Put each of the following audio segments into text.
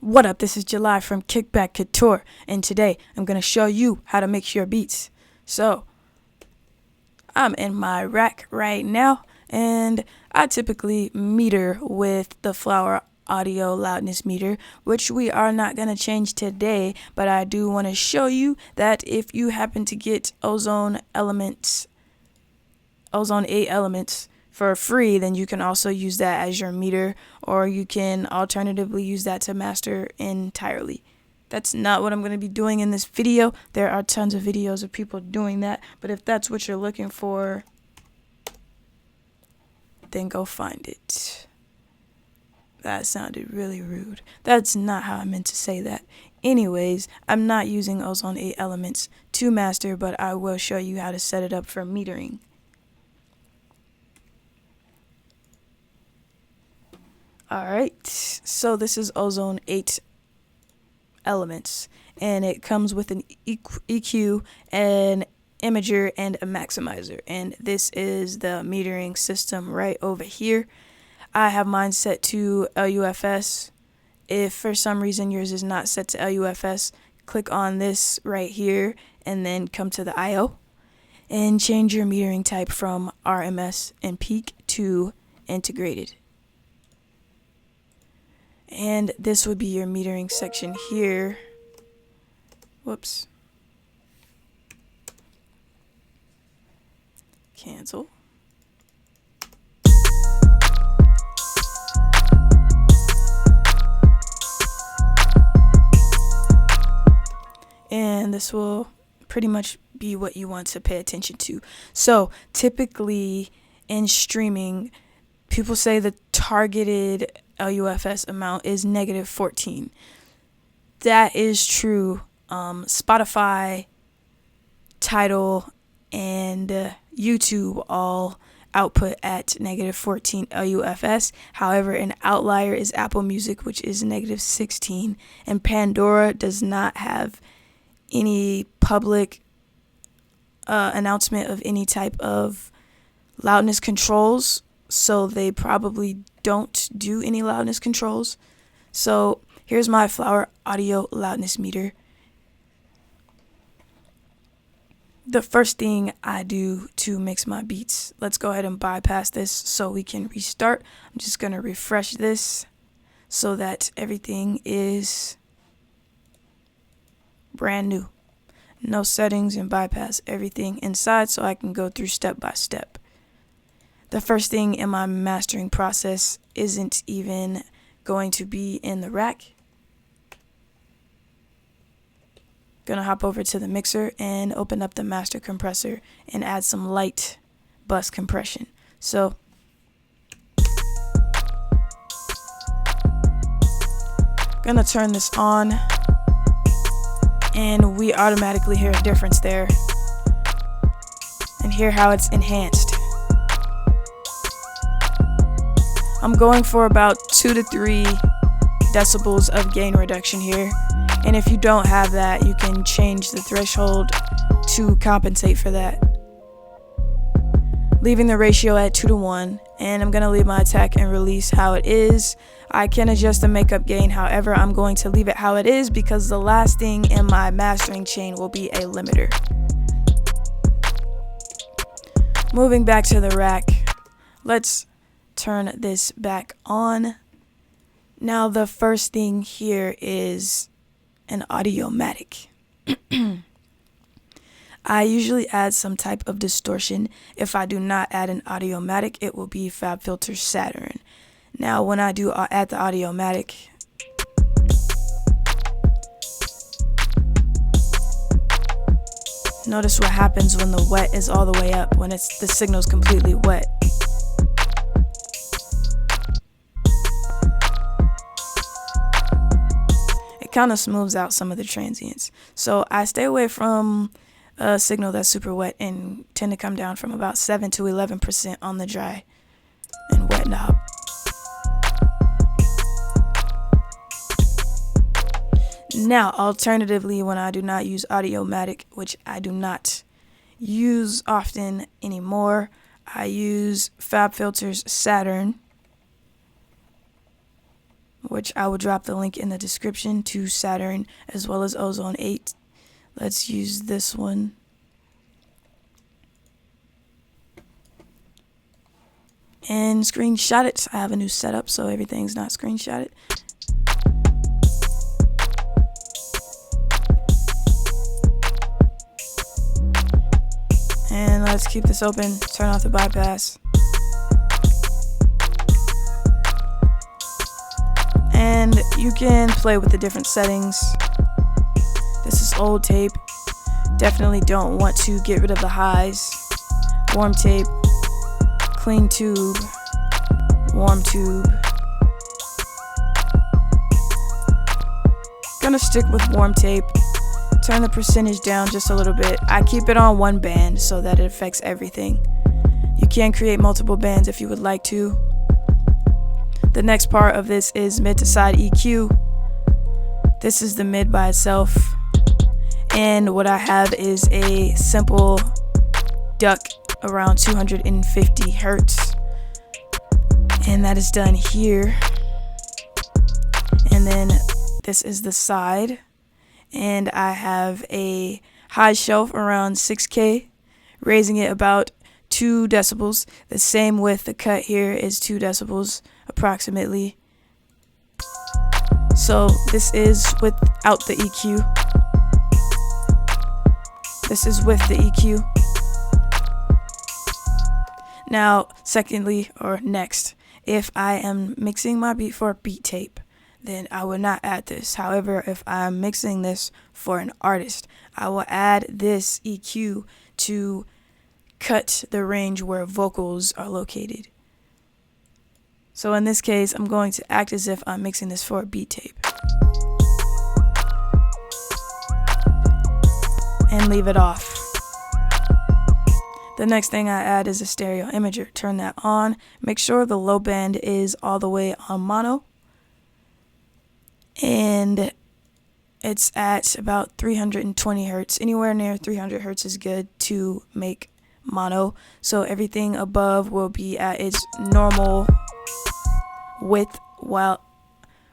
What up, this is July from Kickback Couture, and today I'm going to show you how to mix your beats. So, I'm in my rack right now, and I typically meter with the Flower Audio Loudness meter, which we are not going to change today, but I do want to show you that if you happen to get Ozone 8 elements for free, then you can also use that as your meter, or you can alternatively use that to master entirely. That's not what I'm going to be doing in this video. There are tons of videos of people doing that, but if that's what you're looking for, then go find it. That sounded really rude. That's not how I meant to say that. Anyways, I'm not using Ozone 8 elements to master, but I will show you how to set it up for metering. Alright, so this is Ozone 8 elements, and it comes with an EQ, an imager, and a maximizer, and this is the metering system right over here. I have mine set to LUFS. If for some reason yours is not set to LUFS, click on this right here and then come to the IO and change your metering type from RMS and peak to integrated. And this would be your metering section here. Whoops. Cancel. And this will pretty much be what you want to pay attention to. So typically in streaming, people say the targeted LUFS amount is -14. That is true. Spotify, Tidal, and YouTube all output at -14 LUFS. However, an outlier is Apple Music, which is -16, and Pandora does not have any public announcement of any type of loudness controls, so they probably don't do any loudness controls. So here's my Flower Audio Loudness meter. The first thing I do to mix my beats, let's go ahead and bypass this so we can restart. I'm just going to refresh this so that everything is brand new. No settings, and bypass everything inside so I can go through step by step. The first thing in my mastering process isn't even going to be in the rack. Gonna hop over to the mixer and open up the master compressor and add some light bus compression. So gonna turn this on, and we automatically hear a difference there, and hear how it's enhanced. I'm going for about 2 to 3 decibels of gain reduction here, and if you don't have that, you can change the threshold to compensate for that. Leaving the ratio at 2 to 1, and I'm going to leave my attack and release how it is. I can adjust the makeup gain, however, I'm going to leave it how it is because the last thing in my mastering chain will be a limiter. Moving back to the rack, let's turn this back on. Now the first thing here is an Audiomatic. I usually add some type of distortion. If I do not add an Audiomatic, it will be FabFilter Saturn. Now when I do add the Audiomatic, notice what happens when the wet is all the way up, when the signal's completely wet. Kind of smooths out some of the transients. So I stay away from a signal that's super wet and tend to come down from about 7 to 11% on the dry and wet knob. Now, alternatively, when I do not use Audiomatic, which I do not use often anymore, I use FabFilter Saturn, which I will drop the link in the description to Saturn as well as Ozone 8. Let's use this one. And screenshot it. I have a new setup, so everything's not screenshotted. And let's keep this open. Turn off the bypass. And you can play with the different settings. This is old tape. Definitely don't want to get rid of the highs. Warm tape. Clean tube. Warm tube. Gonna stick with warm tape. Turn the percentage down just a little bit. I keep it on one band so that it affects everything. You can create multiple bands if you would like to. The next part of this is mid to side EQ. This is the mid by itself. And what I have is a simple duck around 250 hertz. And that is done here. And then this is the side. And I have a high shelf around 6K, raising it about 2 decibels. The same with the cut here is 2 decibels approximately. So this is without the EQ. This is with the EQ. Now, secondly, or next, if I am mixing my beat for a beat tape, then I will not add this. However, if I'm mixing this for an artist, I will add this EQ to cut the range where vocals are located. So in this case, I'm going to act as if I'm mixing this for a beat tape. And leave it off. The next thing I add is a stereo imager. Turn that on. Make sure the low band is all the way on mono. And it's at about 320 hertz. Anywhere near 300 hertz is good to make mono. So everything above will be at its normal width,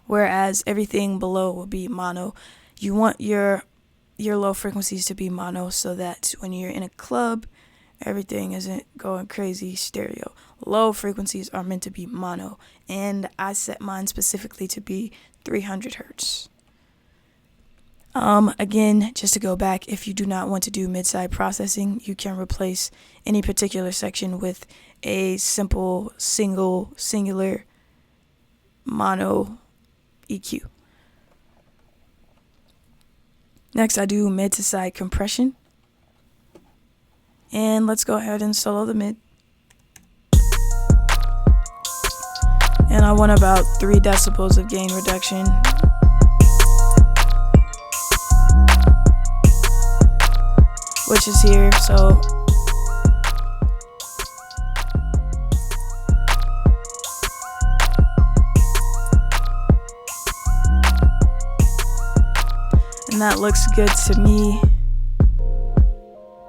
whereas everything below will be mono. You want your low frequencies to be mono so that when you're in a club, everything isn't going crazy stereo. Low frequencies are meant to be mono, and I set mine specifically to be 300 hertz. Again, just to go back, if you do not want to do mid-side processing, you can replace any particular section with a simple singular mono EQ. Next, I do mid to side compression. And let's go ahead and solo the mid. And I want about 3 decibels of gain reduction. Which is here, so and that looks good to me.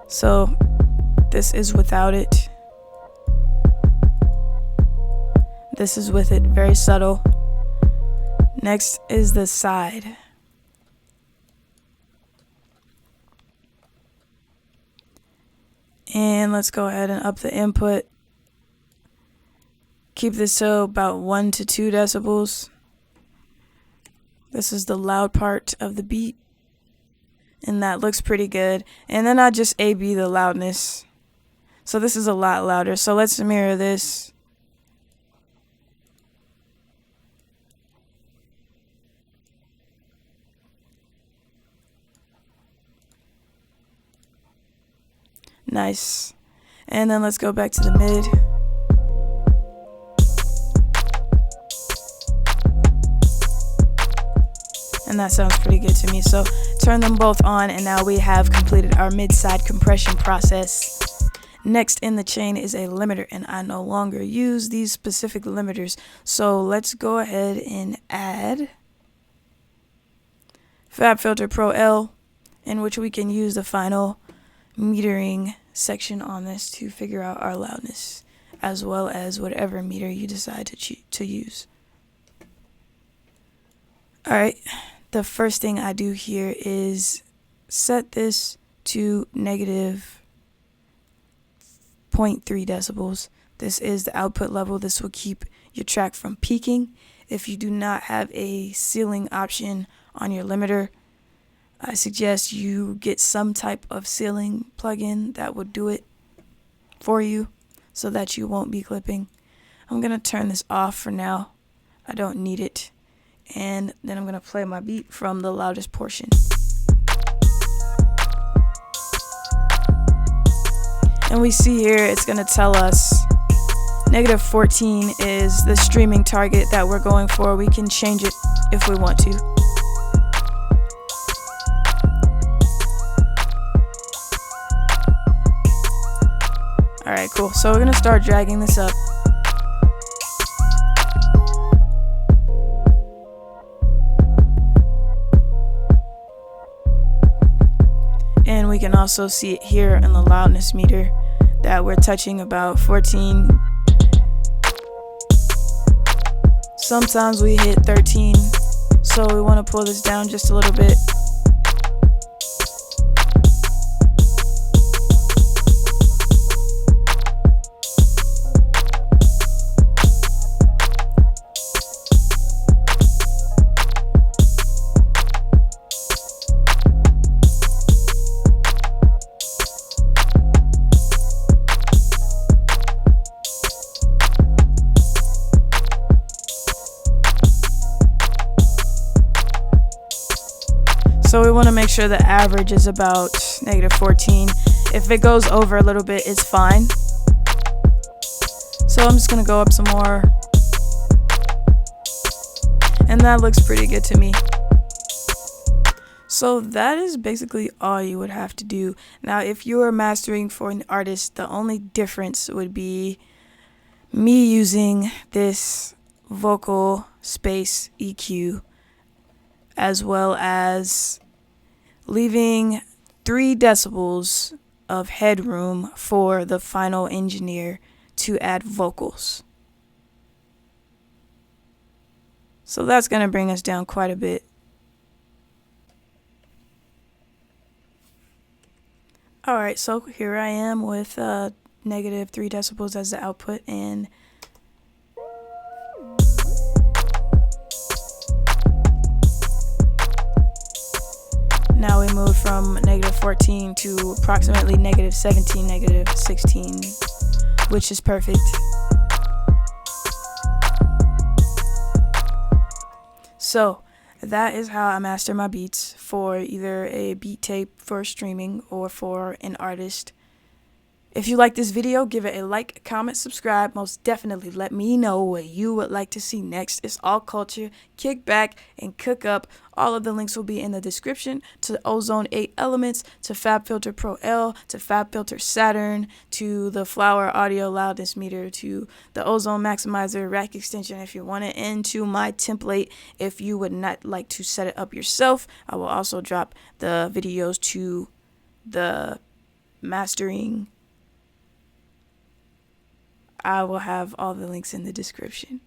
So this is without it. This is with it, very subtle. Next is the side. And let's go ahead and up the input. Keep this to about 1 to 2 decibels. This is the loud part of the beat. And that looks pretty good. And then I just A/B the loudness. So this is a lot louder. So let's mirror this. Nice. And then let's go back to the mid. And that sounds pretty good to me. So turn them both on, and now we have completed our mid-side compression process. Next in the chain is a limiter, and I no longer use these specific limiters. So let's go ahead and add FabFilter Pro L, in which we can use the final metering section on this to figure out our loudness, as well as whatever meter you decide to use. Alright, the first thing I do here is set this to negative 0.3 decibels. This is the output level. This will keep your track from peaking. If you do not have a ceiling option on your limiter, I suggest you get some type of ceiling plugin that would do it for you so that you won't be clipping. I'm going to turn this off for now. I don't need it. And then I'm going to play my beat from the loudest portion. And we see here it's going to tell us negative 14 is the streaming target that we're going for. We can change it if we want to. Alright, cool. So we're going to start dragging this up. And we can also see it here in the loudness meter that we're touching about 14. Sometimes we hit 13, so we want to pull this down just a little bit. So we want to make sure the average is about negative 14. If it goes over a little bit, it's fine. So I'm just going to go up some more. And that looks pretty good to me. So that is basically all you would have to do. Now, if you are mastering for an artist, the only difference would be me using this vocal space EQ, as well as leaving 3 decibels of headroom for the final engineer to add vocals. So that's going to bring us down quite a bit. Alright, so here I am with negative 3 decibels as the output, and now we move from negative 14 to approximately negative 17, negative 16, which is perfect. So that is how I master my beats for either a beat tape for streaming or for an artist. If you like this video, give it a like, comment, subscribe. Most definitely let me know what you would like to see next. It's all culture, Kickback, and Cook Up. All of the links will be in the description to Ozone 8 Elements, to FabFilter Pro L, to FabFilter Saturn, to the Flower Audio Loudness Meter, to the Ozone Maximizer rack extension if you want it, and to my template if you would not like to set it up yourself. I will also drop the videos to the mastering. I will have all the links in the description.